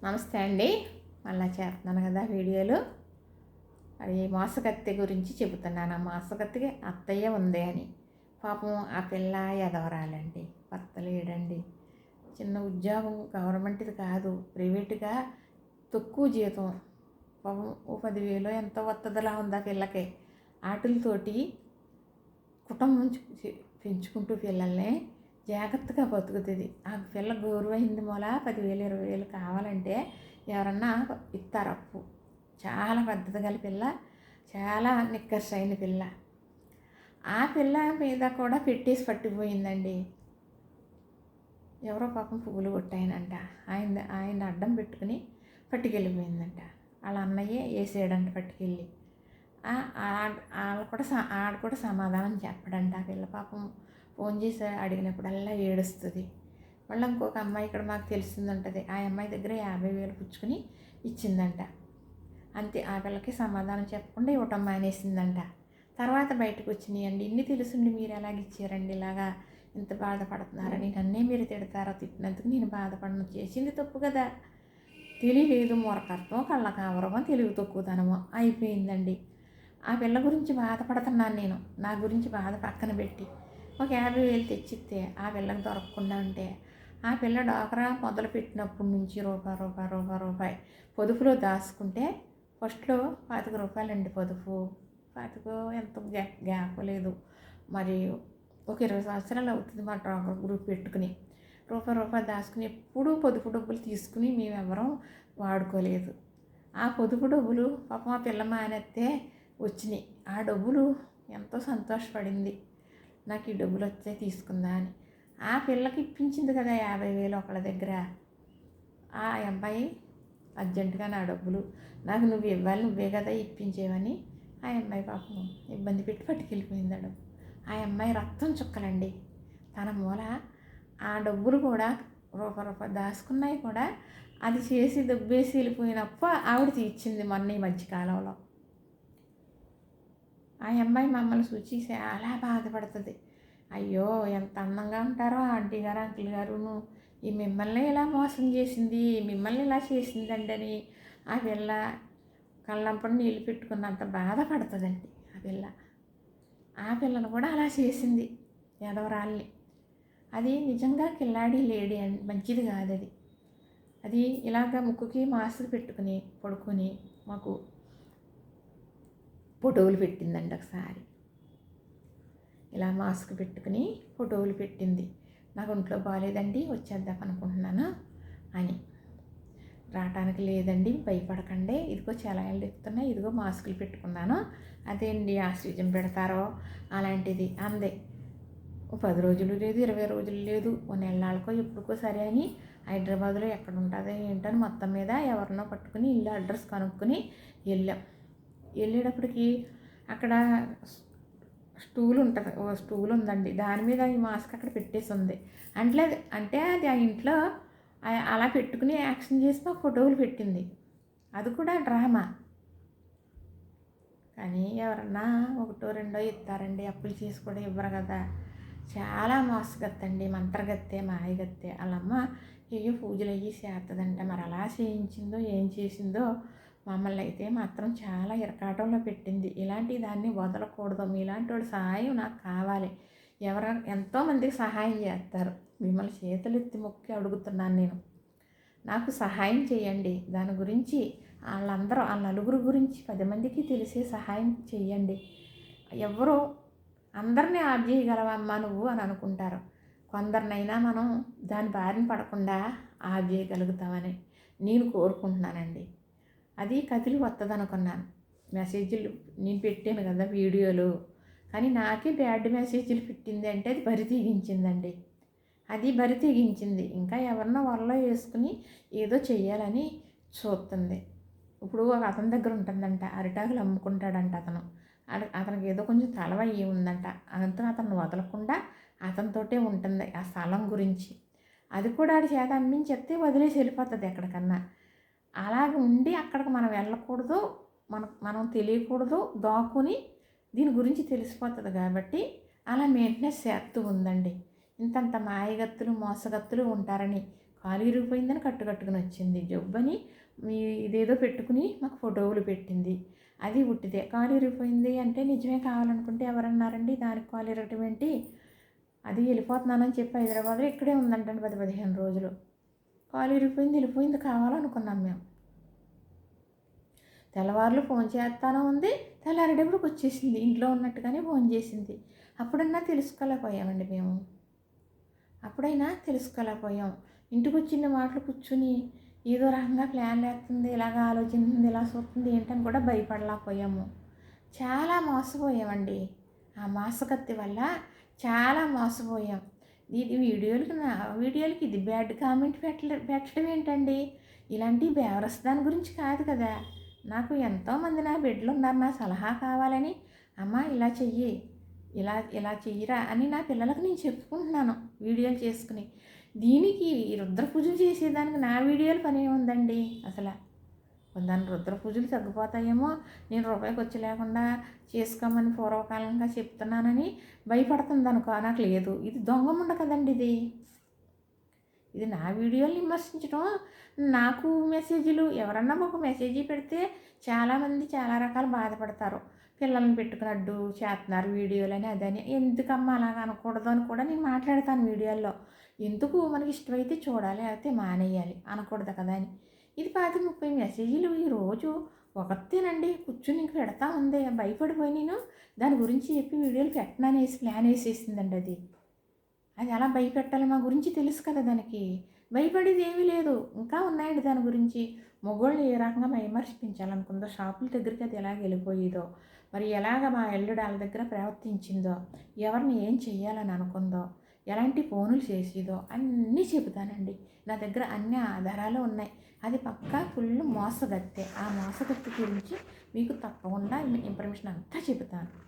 నమస్తే అండి. మళ్ళా చేస్తున్నాను కదా వీడియోలు. అది మోసగత్తె గురించి చెబుతున్నాను. ఆ మోసగత్తెకి అత్తయ్య ఉంది అని. పాపం ఆ పిల్ల ఎదవరాలండి. భర్త లేడండి. చిన్న ఉద్యోగం గవర్నమెంట్‌ది కాదు, ప్రైవేట్‌గా తక్కువ జీతం. పాపం ఓ 10,000 ఎంతో వత్తదిలా ఉంది ఆ పిల్లకి. ఆటిలతోటి కుటుంబం పెంచుకుంటూ పిల్లల్ని జాగ్రత్తగా బతుకుతుంది. ఆ పిల్ల గౌరవైంది మూల 10,000, 20,000 కావాలంటే ఎవరన్నా ఇస్తారు అప్పు. చాలా పద్ధతి గల పిల్ల, చాలా నిక్కర్స్ అయిన పిల్ల. ఆ పిల్ల మీద కూడా పెట్టేసి పట్టిపోయిందండి. ఎవరో పాపం పువ్వులు కొట్టాయనంట. ఆయన అడ్డం పెట్టుకుని పట్టుకెళ్ళిపోయిందంట. వాళ్ళ అన్నయ్యే వేసేయడంట పట్టుకెళ్ళి. ఆడ కూడా సమాధానం చెప్పడంట. ఆ పిల్ల పాపం ఫోన్ చేసి అడిగినప్పుడల్లా ఏడుస్తుంది. మళ్ళీ ఇంకొక అమ్మాయి ఇక్కడ మాకు తెలిసిందంటది. ఆ అమ్మాయి దగ్గర 50,000 పుచ్చుకుని ఇచ్చిందంట. అంతే. ఆ పిల్లకి సమాధానం చెప్పకుండా ఇవ్వటం మానేసిందంట. తర్వాత బయటకు వచ్చినాయండి. ఇన్ని తెలుసుండి మీరు ఎలాగిచ్చారండి, ఇలాగా ఇంత బాధపడుతున్నారని నన్నే మీరు తిడతారో, తిట్టినందుకు నేను బాధపడను, చేసింది తప్పు కదా. తెలియలేదు, మూర్ఖత్వం, కళ్ళకావరమో, తెలివి తక్కువతనమో అయిపోయిందండి. ఆ పిల్ల గురించి బాధపడుతున్నాను నేను. నా గురించి బాధ పక్కన పెట్టి ఒక 50,000 తెచ్చిస్తే ఆ పిల్లకి దొరకకుండా ఉంటే, ఆ పిల్ల డోకరా మొదలుపెట్టినప్పటి నుంచి రూపాయి పొదుపులో దాచుకుంటే, ఫస్ట్లో రూపాయలు అండి పొదుపు. 25 ఎంత గ్యాప్ లేదు. మరి ఒక 20 సంవత్సరాలు అవుతుంది మా డ్వాక్రా గ్రూప్ పెట్టుకుని. రూపాయి దాచుకుని ఎప్పుడూ పొదుపు డబ్బులు తీసుకుని మేమెవరం వాడుకోలేదు. ఆ పొదుపు డబ్బులు పాపం ఆ పిల్ల మానేస్తే వచ్చినాయి. ఆ డబ్బులు ఎంతో సంతోషపడింది. నాకు ఈ డబ్బులు వచ్చే తీసుకుందా అని. ఆ పిల్లకి ఇప్పించింది కదా 50,000 ఒకళ్ళ దగ్గర. ఆ అబ్బాయి అర్జెంటుగా నా డబ్బులు నాకు నువ్వు ఇవ్వాలి, నువ్వే కదా ఇప్పించేవని ఆ అమ్మాయి పాపం ఇబ్బంది పెట్టి పట్టుకెళ్ళిపోయింది ఆ డబ్బు. ఆ అమ్మాయి రక్తం చుక్కలండి. తన మూల ఆ డబ్బులు కూడా రూపాయి దాచుకున్నాయి కూడా అది చేసి దబ్బేసి వెళ్ళిపోయినప్ప ఆవిడ తీర్చింది మొన్న ఈ మధ్యకాలంలో. ఆ అమ్మాయి మమ్మల్ని చూసి చాలా బాధపడుతుంది. అయ్యో ఎంత అందంగా ఉంటారో ఆంటీ గారు, అంకుల్ గారును, ఈ మిమ్మల్ని ఇలా మోసం చేసింది, మిమ్మల్ని ఇలా చేసిందండి అని ఆ పిల్ల కళ్ళంపడి నీళ్ళు పెట్టుకున్నంత బాధపడుతుందండి. ఆ పిల్లను కూడా అలా చేసింది, ఎదవరాల్ని. అది నిజంగా కిల్లాడి లేడీ అండి, మంచిది కాదు అది. అది ఇలాగ ముక్కుకి మాస్క్ పెట్టుకుని పడుకొని మాకు ఫోటోలు పెట్టిందండి. ఒకసారి ఇలా మాస్క్ పెట్టుకుని ఫోటోలు పెట్టింది. నాకు ఒంట్లో బాగాలేదండి, వచ్చేద్దాం అనుకుంటున్నాను అని. రావటానికి లేదండి, భయపడకండి, ఇదిగో చలాయిలు ఎక్కుతున్నాయి, ఇదిగో మాస్కులు పెట్టుకున్నాను, అదేంటి ఆక్సిజన్ పెడతారో అలాంటిది అందే. 10 రోజులు లేదు, 20 రోజులు లేదు, ఓ నెలకో ఎప్పుడుకో సరే అని హైదరాబాద్లో ఎక్కడ ఉంటుందో ఏంటని మొత్తం మీద ఎవరినో పట్టుకుని ఇల్లు అడ్రస్ కనుక్కొని వెళ్ళాం. వెళ్ళేటప్పటికి అక్కడ స్టూల్ ఉంటుంది, ఓ స్టూల్ ఉందండి, దాని మీద ఈ మాస్క్ అక్కడ పెట్టేసి ఉంది. అంటే అది ఆ ఇంట్లో అలా పెట్టుకుని యాక్షన్ చేసి మా ఫోటోలు పెట్టింది. అది కూడా డ్రామా. కానీ ఎవరన్నా ఒకటో రెండో ఇస్తారండి, అప్పులు చేసి కూడా ఇవ్వరు కదా. చాలా మోసగత్తండి, మంత్రగత్తె, మాయగత్తె. వాళ్ళమ్మ ఏయో పూజలు అయ్యి చేస్తుందంట. మరి అలా చేయించిందో ఏం చేసిందో మమ్మల్ని అయితే మాత్రం చాలా ఇరకాటంలో పెట్టింది. ఇలాంటి దాన్ని వదలకూడదు. మీలాంటి వాడు సహాయం నాకు కావాలి. ఎంతోమందికి సహాయం చేస్తారు. మిమ్మల్ని చేతులెత్తి మొక్కి అడుగుతున్నాను నేను, నాకు సహాయం చేయండి. దాని గురించి వాళ్ళ నలుగురు గురించి 10 మందికి తెలిసే సహాయం చేయండి. ఎవరో అందరినీ ఆప్ చేయగలవమ్మా నువ్వు అని అనుకుంటారు. కొందరినైనా మనం దాని బారిన పడకుండా ఆప్ చేయగలుగుతామని నేను కోరుకుంటున్నానండి. అది కదిలి వస్తుంది అనుకున్నాను. మెసేజ్లు నేను పెట్టాను కదా వీడియోలు, కానీ నాకే బ్యాడ్ మెసేజ్లు పెట్టింది అంటే అది బరి తెగించిందండి. అది బరి తెగించింది. ఇంకా ఎవరినో వలలో వేసుకుని ఏదో చెయ్యాలని చూస్తుంది. ఇప్పుడు ఒక అతని దగ్గర ఉంటుందంట, అరిటాకులు అమ్ముకుంటాడంట అతను. అతనికి ఏదో కొంచెం తలవయ్యి ఉందంట. అతను వదలకుండా అతనితోటే ఉంటుంది ఆ స్థలం గురించి. అది కూడా ఆడి చేత అమ్మించేస్తే వదిలేసి వెళ్ళిపోతుంది ఎక్కడికన్నా. అలాగ ఉండి అక్కడికి మనం వెళ్ళకూడదు, మనం తెలియకూడదు, దాక్కుని దీని గురించి తెలిసిపోతుంది కాబట్టి అలా మెయింటెనెన్స్ చేస్తూ ఉందండి. ఇంతంత మాయగత్తులు మోసగత్తులు ఉంటారని కాలు ఇరిగిపోయిందని కట్టుకుని వచ్చింది. జబ్బని ఇదేదో పెట్టుకుని మాకు ఫోటోలు పెట్టింది. అది ఉట్టిదే. కాలు ఇరిగిపోయింది అంటే నిజమే కావాలనుకుంటే ఎవరన్నారండి దానికి కాలు ఇరగటం ఏంటి? అది వెళ్ళిపోతున్నానని చెప్పి హైదరాబాద్లో ఇక్కడే ఉందంటండి 10-15 రోజులు. కాలు ఇరిగిపోయింది వెళ్ళిపోయింది కావాలనుకున్నాం మేము. తెల్లవారులు ఫోన్ చేస్తానే ఉంది, తెల్లారేటప్పటికి వచ్చేసింది. ఇంట్లో ఉన్నట్టుగానే ఫోన్ చేసింది. అప్పుడన్నా తెలుసుకోలేకపోయామండి మేము. అప్పుడైనా తెలుసుకోలేకపోయాం. ఇంటికి వచ్చిన మాటలు కూర్చుని ఏదో రకంగా ప్లాన్ వేస్తుంది, ఇలాగ ఆలోచిస్తుంది, ఇలా చూస్తుంది ఏంటని కూడా భయపడలేకపోయాము. చాలా మోసపోయామండి. ఆ మోసకత్తి వల్ల చాలా మోసపోయాం. ఇది వీడియోలకి ఇది బ్యాడ్ కామెంట్ పెట్టడం ఏంటండి? ఇలాంటి బేవరస్ దాని గురించి కాదు కదా. నాకు ఎంతోమంది నా బిడ్డలు ఉన్నారు నా సలహా కావాలని, అమ్మ ఇలా చెయ్యి, ఇలా ఇలా చెయ్యిరా అని నా పిల్లలకు నేను చెప్పుకుంటున్నాను వీడియోలు చేసుకుని. దీనికి ఈ రుద్ర పూజలు చేసేదానికి నా వీడియోలు పని ఏముందండి అసలు? దాని రుద్ర పూజలు తగ్గిపోతాయేమో, నేను రూపాయి ఖర్చు లేకుండా చేసుకోమని పూర్వకాలంగా చెప్తున్నానని భయపడుతుంది అనుకో. నాకు లేదు. ఇది దొంగముండ కదండి ఇది నా వీడియోలు విమర్శించడం. నాకు మెసేజ్లు ఎవరన్నా ఒక మెసేజ్ పెడితే చాలామంది చాలా రకాలు బాధపడతారు. పిల్లల్ని పెట్టుకుని అడ్డు చేస్తున్నారు వీడియోలని అదని. ఎందుకమ్మా అలాగ అనకూడదు అని కూడా నేను మాట్లాడతాను వీడియోల్లో. ఎందుకు మనకి ఇష్టమైతే చూడాలి, అయితే మానేయాలి అనకూడదు కదా అని. ఇది 25-30 మెసేజ్లు ఈరోజు ఒకతేనండి కూర్చుని ఇంక పెడతా ఉంది. భయపడిపోయి నేను దాని గురించి చెప్పి వీడియోలు పెట్టననేసి ప్లాన్ వేసేసిందండి అది. అది అలా భయపెట్టాలి, మా గురించి తెలుసు కదా దానికి. భయపడేది ఏమీ లేదు. ఇంకా ఉన్నాయండి దాని గురించి. మొగోళ్ళని ఏ రకంగా విమర్శించాలనుకుందో, షాపుల దగ్గరికి అది ఎలాగ వెళ్ళిపోయేదో, మరి ఎలాగ మా ఎల్లుడు వాళ్ళ దగ్గర ప్రవర్తించిందో, ఎవరిని ఏం చెయ్యాలని అనుకుందో, ఎలాంటి ఫోనులు చేసేదో అన్నీ చెబుతానండి. నా దగ్గర అన్ని ఆధారాలు ఉన్నాయి. అది పక్కా ఫుల్ మోసగత్తె. ఆ మోసగత్తె గురించి మీకు తప్పకుండా ఇన్ఫర్మేషన్ అంతా చెబుతాను.